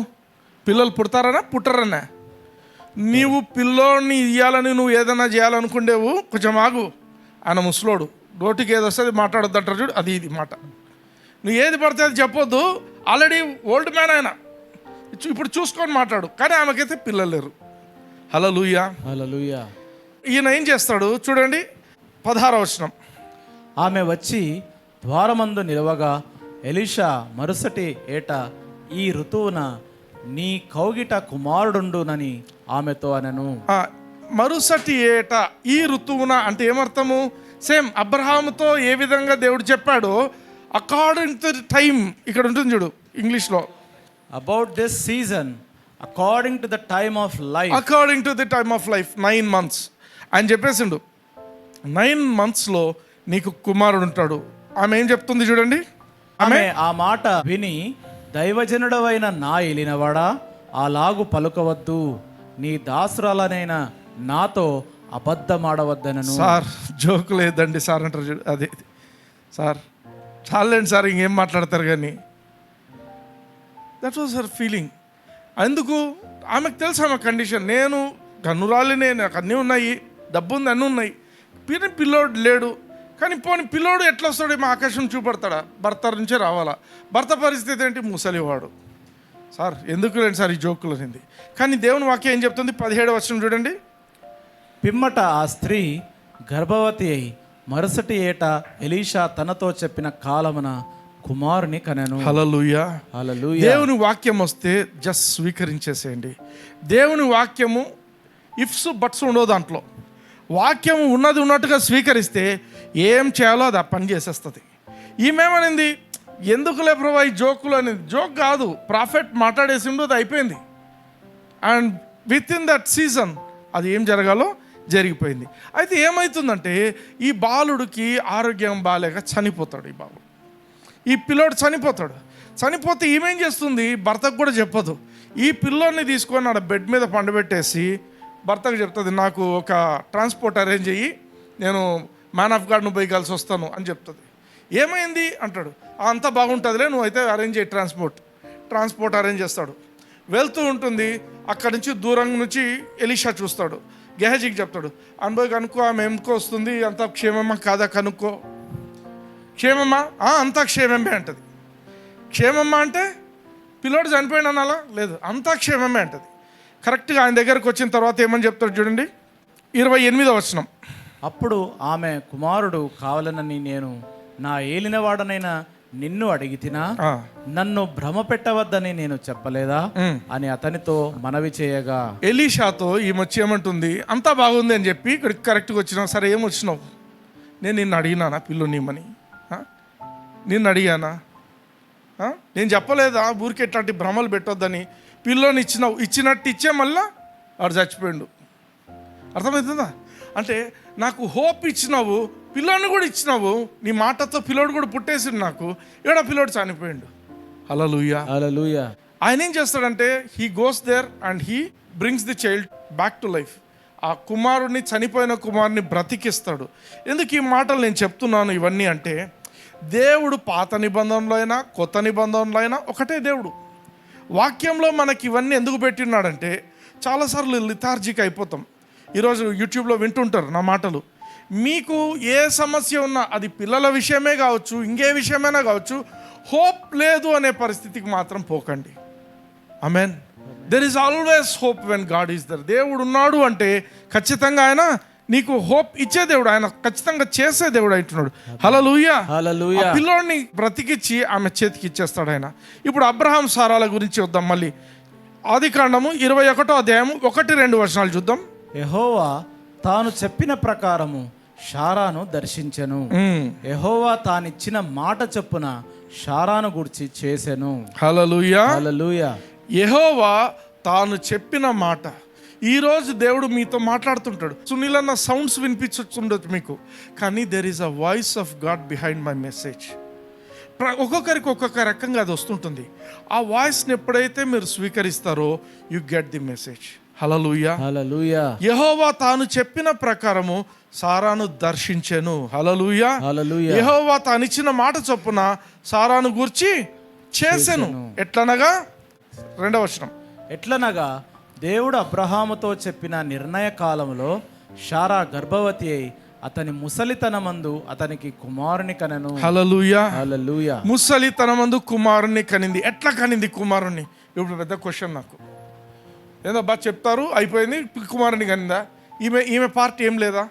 పిల్లలు పుడతారనా పుట్టరనా? నీవు పిల్లోడిని ఇయ్యాలని నువ్వు ఏదైనా చేయాలనుకుండేవు, కొంచెం ఆగు, ఆయన ముసలోడు, నోటికి ఏది వస్తుంది మాట్లాడొద్దు అంటారు చూడు, అది ఇది మాట. నువ్వు ఏది పడితే అది చెప్పొద్దు, ఆల్రెడీ ఓల్డ్ మ్యాన్ ఆయన, ఇప్పుడు చూసుకొని మాట్లాడు. కానీ ఆమెకైతే పిల్లలు లేరు. హల్లెలూయా, హల్లెలూయా. ఈయన ఏం చేస్తాడు చూడండి, 16వ వచనం. ఆమె వచ్చి ద్వారమందు నిలవగా, ఎలీషా మరుసటి ఏట ఈ ఋతువున నీ కౌగిట కుమారుడుండునని ఆమెతో అనెను. మరుసటి ఏట ఈ ఋతువున అంటే ఏమర్థము? సేమ్ అబ్రహాముతో ఏ విధంగా దేవుడు చెప్పాడో అకార్డింగ్ టు ది టైం, ఇక్కడ ఉంటుంది చూడు ఇంగ్లీష్లో, about this season according to the time of life, according to the time of life 9 months అని చెప్పేసిండు. 9 monthsలో నీకు కుమారుడు ఉంటాడు. ఆమె ఏం చెప్తుంది చూడండి. ఆమె ఆ మాట విని, దైవజనుడవైన నా ఏలినవాడా, అలాగు పలుకవద్దు, నీ దాసురాలనైన నాతో అబద్ధమాడవద్దనను. సార్ జోకు లేదండి సార్ అంటారు చూడు, అదే సార్ చాలండి సార్, ఇంకేం మాట్లాడతారు. కానీ దట్ వాజ్ హర్ ఫీలింగ్. అందుకు ఆమెకు తెలుసు ఆమె కండిషన్, నేను గన్నురాలినే, నాకు అన్నీ ఉన్నాయి, డబ్బు ఉంది, అన్నీ ఉన్నాయి, పిల్లోడు లేడు. కానీ పోనీ పిల్లోడు ఎట్లా వస్తాడు? మా ఆకాశం చూపడతాడా? భర్త నుంచే రావాలా. భర్త పరిస్థితి ఏంటి? ముసలివాడు. సార్ ఎందుకు లేండి సార్ ఈ జోకులు అనేది. కానీ దేవుని వాక్యం ఏం చెప్తుంది? 17వ వచనం చూడండి. పిమ్మట ఆ స్త్రీ గర్భవతి అయి మరుసటి ఏట ఎలీషా తనతో చెప్పిన కాలమున కుమారుని కనెను. హల్లెలూయా, హల్లెలూయా. దేవుని వాక్యం వస్తే జస్ట్ స్వీకరించేసేయండి. దేవుని వాక్యము ఇఫ్స్ బట్స్ ఉండవు దాంట్లో. వాక్యం ఉన్నది ఉన్నట్టుగా స్వీకరిస్తే ఏం చేయాలో అది ఆ పని చేసేస్తుంది. ఈమెమనింది, ఎందుకులే ప్రభా ఈ జోకులు అనేది. జోక్ కాదు, ప్రాఫెట్ మాట్లాడేసిండు, అది అయిపోయింది. And with in that season అది ఏం జరగాలో జరిగిపోయింది. అయితే ఏమవుతుందంటే ఈ బాలుడికి ఆరోగ్యం బాగాలేక చనిపోతాడు. ఈ బాబు, ఈ పిల్లోడు చనిపోతాడు. చనిపోతే ఈమెం చేస్తుంది? భర్తకు కూడా చెప్పదు. ఈ పిల్లోడిని తీసుకొని ఆడ బెడ్ మీద పండబెట్టేసి భర్తకు చెప్తుంది, నాకు ఒక ట్రాన్స్పోర్ట్ అరేంజ్ అయ్యి నేను మ్యాన్ ఆఫ్ గాడ్ను పోయి కలిసి వస్తాను అని చెప్తుంది. ఏమైంది అంటాడు, అంతా బాగుంటుందిలే, నువ్వు అయితే అరేంజ్ చేయి ట్రాన్స్పోర్ట్ అరేంజ్ చేస్తాడు. వెళ్తూ ఉంటుంది, అక్కడి నుంచి దూరం నుంచి ఎలీషా చూస్తాడు, గెహజీకి చెప్తాడు, అనుభవి కనుక్కో, ఆమె ఎంకో వస్తుంది, అంతా క్షేమమ్మా కాదా కనుక్కో. క్షేమమ్మా, అంతా క్షేమమే అంటది. క్షేమమ్మా అంటే పిల్లోడు చనిపోయిన అనాలా? లేదు, అంతా క్షేమమే అంటది. కరెక్ట్గా ఆయన దగ్గరకు వచ్చిన తర్వాత ఏమని చెప్తాడు చూడండి, 28వ వచనం. అప్పుడు ఆమె కుమారుడు కావాలనని నేను నా ఏలినవాడనైనా నిన్ను అడిగితినా, నన్ను భ్రమ పెట్టవద్దని నేను చెప్పలేదా అని అతనితో మనవి చేయగా, ఎలీషాతో ఈమె వచ్చి ఏమంటుంది, అంతా బాగుంది అని చెప్పి ఇక్కడికి కరెక్ట్గా వచ్చినావు. సరే ఏం వచ్చినావు? నేను నిన్ను అడిగినానా పిల్లు నీమని? నిన్ను అడిగానా? నేను చెప్పలేదా ఊరికి ఎట్లాంటి భ్రమలు పెట్టొద్దని? పిల్లోని ఇచ్చినట్టు ఇచ్చే మళ్ళా వాడు చచ్చిపోయిండు. అర్థమవుతుందా? అంటే నాకు హోప్ ఇచ్చినావు, పిల్లోని కూడా ఇచ్చినావు, నీ మాటతో పిల్లోడు కూడా పుట్టేసిండు నాకు, ఇక్కడ పిల్లోడు చనిపోయిండు. హల్లెలూయా, హల్లెలూయా. ఆయన ఏం చేస్తాడంటే he goes there and he brings the child back to life. ఆ కుమారుడిని, చనిపోయిన కుమారుని బ్రతికిస్తాడు. ఎందుకు ఈ మాటలు నేను చెప్తున్నాను ఇవన్నీ అంటే, దేవుడు పాత నిబంధనలో అయినా కొత్త నిబంధనలో అయినా ఒకటే దేవుడు. వాక్యంలో మనకి ఇవన్నీ ఎందుకు పెట్టినాడంటే, చాలాసార్లు లిథార్జిక్ అయిపోతాం. ఈరోజు యూట్యూబ్లో వింటుంటారు నా మాటలు. మీకు ఏ సమస్య ఉన్నా, అది పిల్లల విషయమే కావచ్చు, ఇంకే విషయమైనా కావచ్చు, హోప్ లేదు అనే పరిస్థితికి మాత్రం పోకండి. Amen. There is always hope when God is there. దేవుడు ఉన్నాడు అంటే ఖచ్చితంగా ఆయన నీకు హోప్ ఇచ్చే దేవుడు, ఆయన ఖచ్చితంగా చేసే దేవుడు అంటున్నాడు. హల్లెలూయా. హల్లెలూయా. ఆ పిల్లోడిని బ్రతికిచ్చి ఆమె చేతికి ఇచ్చేస్తాడు ఆయన. ఇప్పుడు అబ్రహాం సారాల గురించి వద్దాం. మళ్ళీ ఆదికాండము 21వ అధ్యాయము 1-2 వచనాలు చూద్దాం. యెహోవా తాను చెప్పిన ప్రకారము షారాను దర్శించెను. యెహోవా తానిచ్చిన మాట చొప్పున షారాను గురించి చేసెను. హల్లెలూయా. హల్లెలూయా. యెహోవా తాను చెప్పిన మాట. ఈరోజు దేవుడు మీతో మాట్లాడుతుంటాడు. సునీల్ అన్న సౌండ్స్ వినిపించుండొచ్చు మీకు, కానీ there is a voice of God behind my message. ఒక్కొక్కరికి ఒక్కొక్క రకంగా అది వస్తుంటుంది. ఆ వాయిస్ని ఎప్పుడైతే మీరు స్వీకరిస్తారో యు గెట్ ది మెసేజ్. హల్లెలూయా. హల్లెలూయా. యెహోవా తాను చెప్పిన ప్రకారము సారాను దర్శించెను. హల్లెలూయా. హల్లెలూయా. యెహోవా తాను ఇచ్చిన మాట చొప్పున సారాను గూర్చి చేసెను. ఎట్లనగా 2వ వచనం. ఎట్లనగా దేవుడు అబ్రహాముతో చెప్పిన నిర్ణయ కాలంలో షారా గర్భవతి అయి అతని ముసలితనమందు అతనికి కుమారుని కనెను. హల్లెలూయా. హల్లెలూయా. ముసలితనమందు కుమారుణ్ణి కనింది. ఎట్లా కనింది కుమారుణ్ణి? ఇప్పుడు పెద్ద క్వశ్చన్ నాకు. ఏదో బాగా చెప్తారు, అయిపోయింది, కుమారుని కనిందా? ఈమె పార్ట్ ఏం లేదా?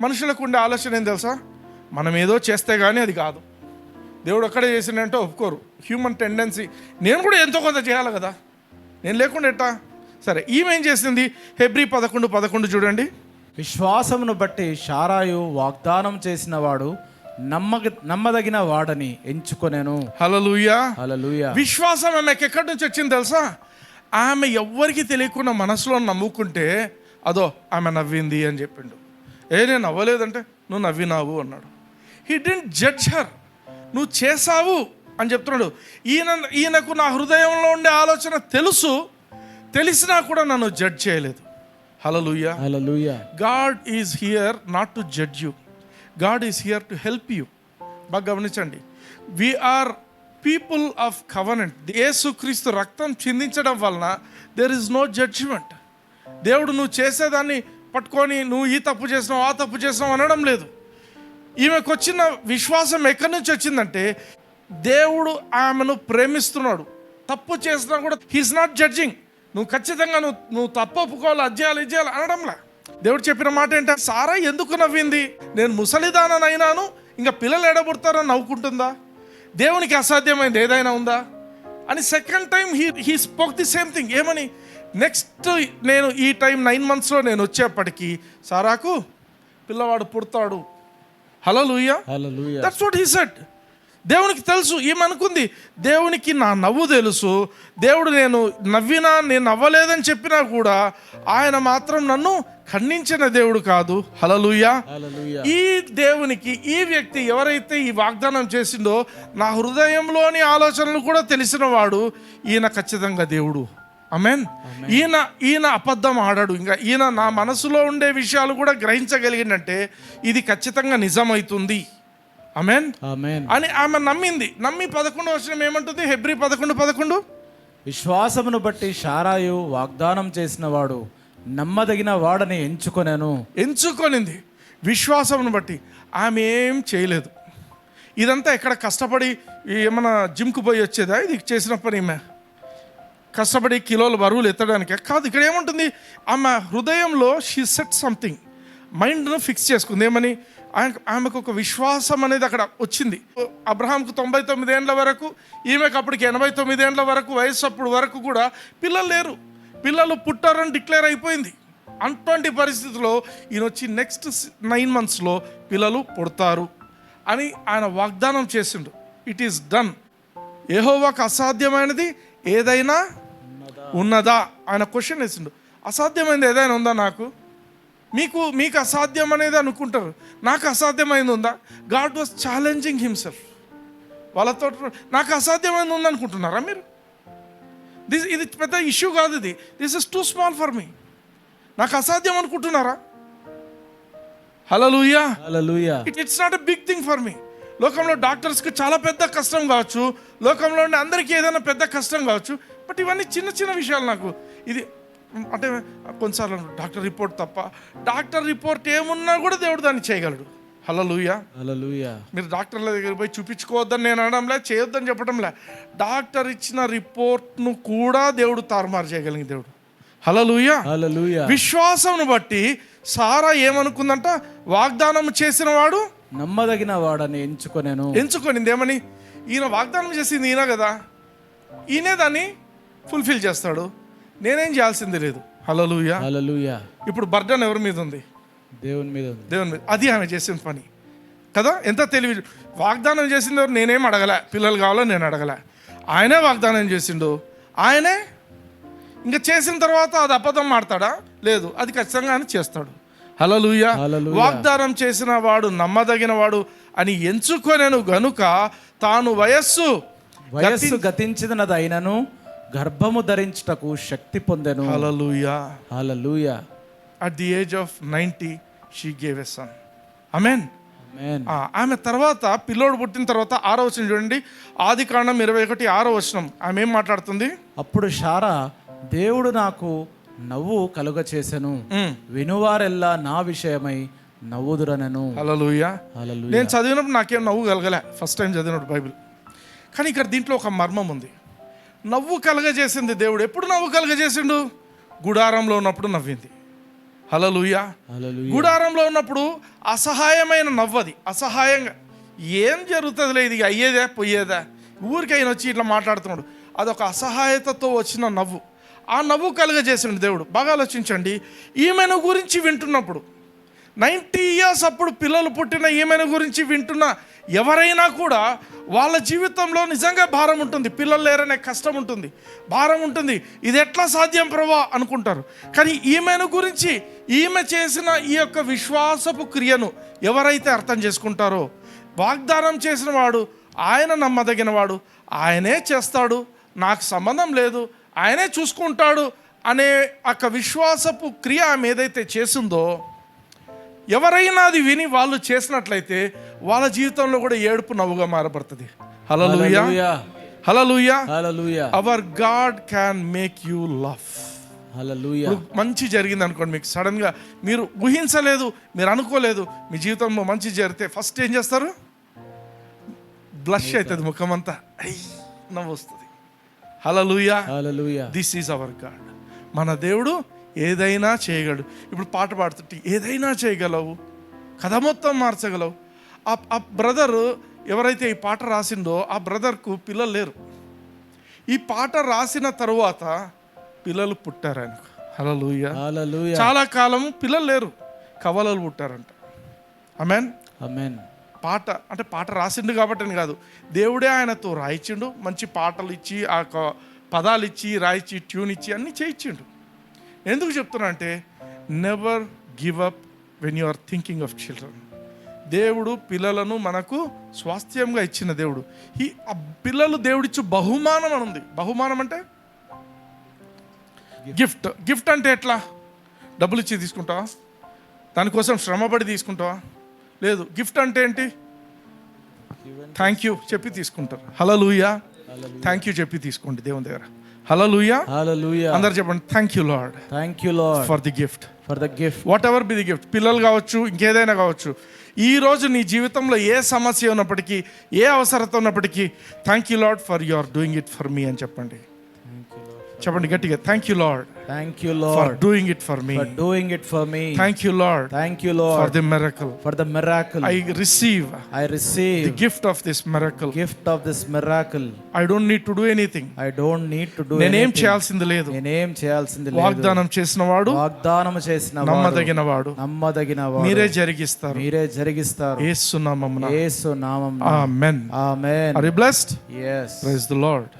మనుషులకు ఉండే ఆలోచన ఏం తెలుసా? మనం ఏదో చేస్తే కానీ అది కాదు. దేవుడు ఒక్కడే చేసిండంటే ఒప్పుకోరు. Human tendency. నేను కూడా ఎంతో కొంత చేయాలి కదా, నేను లేకుండా ఎట్టా? సరే, ఈమె ఏం చేసింది? హెబ్రీ 11:11 చూడండి. విశ్వాసమును బట్టి షారాయు వాగ్దానం చేసిన వాడు నమ్మదగిన వాడని ఎంచుకొనెను. హల్లెలూయా. హల్లెలూయా. విశ్వాసం ఆమెకి ఎక్కడి నుంచి వచ్చింది తెలుసా? ఆమె ఎవ్వరికి తెలియకుండా మనసులో నమ్ముకుంటే అదో ఆమె నవ్వింది అని చెప్పిండు. నేను నవ్వలేదంటే నువ్వు నవ్వినావు అన్నాడు. He didn't judge her. నువ్వు చేసావు అని చెప్తున్నాడు. ఈయనకు నా హృదయంలో ఉండే ఆలోచన తెలిసినా కూడా నన్ను జడ్జ్ చేయలేదు. Hallelujah. Hallelujah. God is here not to judge you, God is here to help you. బాగా గమనించండి. We are people of covenant. యేసుక్రీస్తు రక్తం చిందించడం వలన దేర్ ఇస్ నో జడ్జిమెంట్. దేవుడు నువ్వు చేసేదాన్ని పట్టుకొని నువ్వు ఈ తప్పు చేసినావు ఆ తప్పు చేసినావు అనడం లేదు. ఈమెకు వచ్చిన విశ్వాసం ఎక్కడి నుంచి వచ్చిందంటే దేవుడు ఆమెను ప్రేమిస్తున్నాడు. తప్పు చేసినా కూడా హీస్ నాట్ జడ్జింగ్. నువ్వు ఖచ్చితంగా నువ్వు తప్పు ఒప్పుకోవాలి, అది చేయాలి ఇది చేయాలి అనడంలా. దేవుడు చెప్పిన మాట ఏంటంటే సారా ఎందుకు నవ్వింది? నేను ముసలిదానైనాను, ఇంకా పిల్లలు ఎడబుడతారని నవ్వుకుంటుందా? దేవునికి అసాధ్యమైంది ఏదైనా ఉందా అని second time he spoke the same thing. ఏమని? నెక్స్ట్ నేను ఈ టైం 9 monthsలో నేను వచ్చేప్పటికీ సారాకు పిల్లవాడు పుడతాడు. Hallelujah. Hallelujah. That's what he said. దేవునికి తెలుసు. ఏమనుకుంది? దేవునికి నా నవ్వు తెలుసు. దేవుడు నేను నవ్వలేదని చెప్పినా కూడా ఆయన మాత్రం నన్ను ఖండించిన దేవుడు కాదు. హల్లెలూయా. హల్లెలూయా. ఈ దేవునికి ఈ వ్యక్తి ఎవరైతే ఈ వాగ్దానం చేసిందో నా హృదయంలోని ఆలోచనలు కూడా తెలిసిన వాడు ఈయన ఖచ్చితంగా దేవుడు. ఆమేన్. ఈయన అబద్ధం ఆడాడు. ఇంకా ఈయన నా మనసులో ఉండే విషయాలు కూడా గ్రహించగలిగిందంటే ఇది ఖచ్చితంగా నిజమవుతుంది. ఆమేన్. ఆమేన్. అని ఆమె నమ్మింది. నమ్మి 11వ వచనం ఏమంటుంది? హెబ్రీ 11:11 విశ్వాసమును బట్టి షారాయు వాగ్దానం చేసిన వాడు నమ్మదగిన వాడని ఎంచుకొనింది. విశ్వాసమును బట్టి ఆమె ఏం చేయలేదు. ఇదంతా ఎక్కడ కష్టపడి ఏమన్నా జిమ్కు పోయి వచ్చేదా? ఇది చేసిన పని ఈమె కష్టపడి కిలోలు బరువులు ఎత్తడానికి కాదు. ఇక్కడ ఏముంటుంది? ఆమె హృదయంలో షీ సెట్ సంథింగ్, మైండ్ను ఫిక్స్ చేసుకుంది. ఏమని? ఆమెకు ఒక విశ్వాసం అనేది అక్కడ వచ్చింది. అబ్రహాంకు 99 ఏండ్ల వరకు, ఈమెకు అప్పటికి 89 ఏండ్ల వరకు వయసు. అప్పుడు వరకు కూడా పిల్లలు లేరు, పిల్లలు పుట్టారని డిక్లేర్ అయిపోయింది. అటువంటి పరిస్థితిలో ఈయన వచ్చి నెక్స్ట్ 9 monthsలో పిల్లలు పుడతారు అని ఆయన వాగ్దానం చేసిండు. It is done. యెహోవాకు అసాధ్యమైనది ఏదైనా ఉన్నదా? ఆయన క్వశ్చన్ వేసిండు. అసాధ్యమైనది ఏదైనా ఉందా? మీకు అసాధ్యం అనేది అనుకుంటారు, నాకు అసాధ్యమైంది ఉందా? God was challenging himself. వాళ్ళతో నాకు అసాధ్యమైంది ఉందనుకుంటున్నారా మీరు? ఇది పెద్ద ఇష్యూ కాదు. This is too small for me. నాకు అసాధ్యం అనుకుంటున్నారా? Hallelujah. Hallelujah. It's not a big thing for me. లోకంలో డాక్టర్స్కి చాలా పెద్ద కష్టం కావచ్చు, లోకంలో ఉండే అందరికీ ఏదైనా పెద్ద కష్టం కావచ్చు, బట్ ఇవన్నీ చిన్న చిన్న విషయాలు. నాకు ఇది అంటే కొన్నిసార్లు డాక్టర్ రిపోర్ట్ తప్ప, డాక్టర్ రిపోర్ట్ ఏమున్నా కూడా దేవుడు దాన్ని చేయగలడు. హల్లెలూయా. హల్లెలూయా. మీరు డాక్టర్ల దగ్గర పోయి చూపించుకోవద్దని నేను అనడంలే, చేయొద్దని చెప్పడంలే. డాక్టర్ ఇచ్చిన రిపోర్ట్ను కూడా దేవుడు తారుమారు చేయగలిగిన దేవుడు. హల్లెలూయా. హల్లెలూయా. విశ్వాసమును బట్టి సారా ఏమనుకుందంట, వాగ్దానం చేసిన వాడు నమ్మదగిన వాడని ఎంచుకొనింది. ఏమని? ఈయన వాగ్దానం చేసింది ఈయన కదా, ఈయనే దాన్ని ఫుల్ఫిల్ చేస్తాడు, నేనేం చేయాల్సింది లేదు. హల్లెలూయా. హల్లెలూయా. ఇప్పుడు బర్డన్ ఎవరి మీద ఉంది? దేవుని మీద ఉంది. దేవుని మీద. అది ఆమె చేసిన పని కదా. ఎంత తెలివి! వాగ్దానం చేసింది ఎవరు? నేనేం అడగలే, పిల్లలు కావాలో నేను అడగలే, ఆయనే వాగ్దానం చేసిండు. ఆయనే ఇంకా చేసిన తర్వాత అది అబద్ధం ఆడతాడా? లేదు, అది ఖచ్చితంగా ఆయన చేస్తాడు. హల్లెలూయా. వాగ్దానం చేసిన వాడు నమ్మదగిన వాడు అని ఎంచుకొనెను గనుక తాను వయస్సు గతించినదైనను గర్భము ధరించుటకు శక్తి పొందెను. హల్లెలూయా. హల్లెలూయా. At the age of 90 she gave a son. Amen. Amen. ఆమె తర్వాత పిల్లోడు పుట్టిన తర్వాత 6వ వచనం చూడండి. ఆదికాండం 21:6వ వచనం. ఆమె ఏం మాట్లాడుతుంది? అప్పుడు శారా, దేవుడు నాకు నవ్వు కలుగ చేసెను, వినువారెల్లా నా విషయమై నవ్వుదురనెను. హల్లెలూయా. హల్లెలూయా. నేను చదివినప్పుడు నాకేం నవ్వు కలగలే, ఫస్ట్ టైం చదివినప్పుడు బైబిల్. కానీ ఇక్కడ దీంట్లో ఒక మర్మం ఉంది. నవ్వు కలగజేసింది దేవుడు. ఎప్పుడు నవ్వు కలగజేసిండు? గుడారంలో ఉన్నప్పుడు నవ్వింది. హల్లెలూయా. గుడారంలో ఉన్నప్పుడు అసహాయమైన నవ్వది. అసహాయంగా ఏం జరుగుతుందిలే, ఇది అయ్యేదా పోయేదా, ఊరికైనా వచ్చి ఇట్లా మాట్లాడుతున్నాడు, అదొక అసహాయతతో వచ్చిన నవ్వు. ఆ నవ్వు కలుగజేసిండు దేవుడు. బాగా ఆలోచించండి. ఈమెను గురించి వింటున్నప్పుడు 90 years అప్పుడు పిల్లలు పుట్టిన ఈమెను గురించి వింటున్న ఎవరైనా కూడా వాళ్ళ జీవితంలో నిజంగా భారం ఉంటుంది. పిల్లలు లేరనే కష్టం ఉంటుంది, భారం ఉంటుంది. ఇది ఎట్లా సాధ్యం ప్రభా అనుకుంటారు. కానీ ఈమెను గురించి, ఈమె చేసిన ఈ యొక్క విశ్వాసపు క్రియను ఎవరైతే అర్థం చేసుకుంటారో, వాగ్దానం చేసిన వాడు ఆయన నమ్మదగిన వాడు, ఆయనే చేస్తాడు, నాకు సంబంధం లేదు, ఆయనే చూసుకుంటాడు అనే ఒక విశ్వాసపు క్రియ ఆమె ఏదైతే చేసిందో, ఎవరైనా అది విని వాళ్ళు చేసినట్లయితే వాళ్ళ జీవితంలో కూడా ఏడుపు నవ్వుగా మారబడుతుంది. Hallelujah. Hallelujah. Hallelujah. Our God can make you love. Hallelujah. మంచి జరిగింది అనుకోండి, మీకు సడన్గా మీరు ఊహించలేదు, మీరు అనుకోలేదు, మీ జీవితంలో మంచి జరిగితే ఫస్ట్ ఏం చేస్తారు? బ్లష్ అవుతుంది ముఖం అంతా, నవ్వు వస్తుంది. Hallelujah. Hallelujah. This is our God. మన దేవుడు ఏదైనా చేయగలడు. ఇప్పుడు పాట పాడుతుంటే ఏదైనా చేయగలవు, కథ మొత్తం మార్చగలవు. ఆ బ్రదర్ ఎవరైతే ఈ పాట రాసిండో ఆ బ్రదర్కు పిల్లలు లేరు. ఈ పాట రాసిన తరువాత పిల్లలు పుట్టారు ఆయనకు. హల్లెలూయా. హల్లెలూయా. చాలా కాలం పిల్లలు లేరు, కవలలు పుట్టారంట. ఆమేన్. ఆమేన్. పాట రాసిండు కాబట్టి అని కాదు, దేవుడే ఆయనతో రాయించిండు. మంచి పాటలు ఇచ్చి, ఆ పదాలు ఇచ్చి, రాయించి, ట్యూన్ ఇచ్చి అన్నీ చేయించిండు. ఎందుకు చెప్తున్నా అంటే, never give up when you are thinking of children. దేవుడు పిల్లలను మనకు స్వాస్థ్యంగా ఇచ్చిన దేవుడు. ఆ పిల్లలు దేవుడిచ్చు బహుమానం అని ఉంది. బహుమానం అంటే గిఫ్ట్. గిఫ్ట్ అంటే ఎట్లా? డబ్బులు ఇచ్చి తీసుకుంటావా? దానికోసం శ్రమపడి తీసుకుంటావా? లేదు. గిఫ్ట్ అంటే ఏంటి? థ్యాంక్ యూ చెప్పి తీసుకుంటారు. హల్లెలూయా. థ్యాంక్ యూ చెప్పి తీసుకోండి దేవుని దగ్గర. హల్లెలూయా. హల్లెలూయా. అందరు చెప్పండి, thank you lord. Thank you Lord for the gift. For the gift. What ever be the gift. పిల్లలు కావచ్చు, ఇంకేదైనా కావచ్చు. ఈ రోజు నీ జీవితంలో ఏ సమస్య ఉన్నప్పటికీ, ఏ అవసరత ఉన్నప్పటికీ, thank you Lord for you are doing it for me అని చెప్పండి. చెప్పండి గట్టిగా, thank you Lord. Thank you Lord for doing it for me. For doing it for me. Thank you Lord. Thank you Lord for the miracle. For the miracle. I receive the gift of this miracle. Gift of this miracle. I don't need to do anything. I don't need to do anything. నేనేం చేయాల్సింది లేదు. నేనేం చేయాల్సింది లేదు. వాగ్దానం చేసినవాడు, వాగ్దానం చేసినవాడు, నమ్మదగినవాడు, నమ్మదగినవాడు, మీరే జరిగిస్తారు. మీరే జరిగిస్తారు. యేసు నామమున. యేసు నామమున. Amen. Amen. Are you blessed? Yes. Praise the Lord.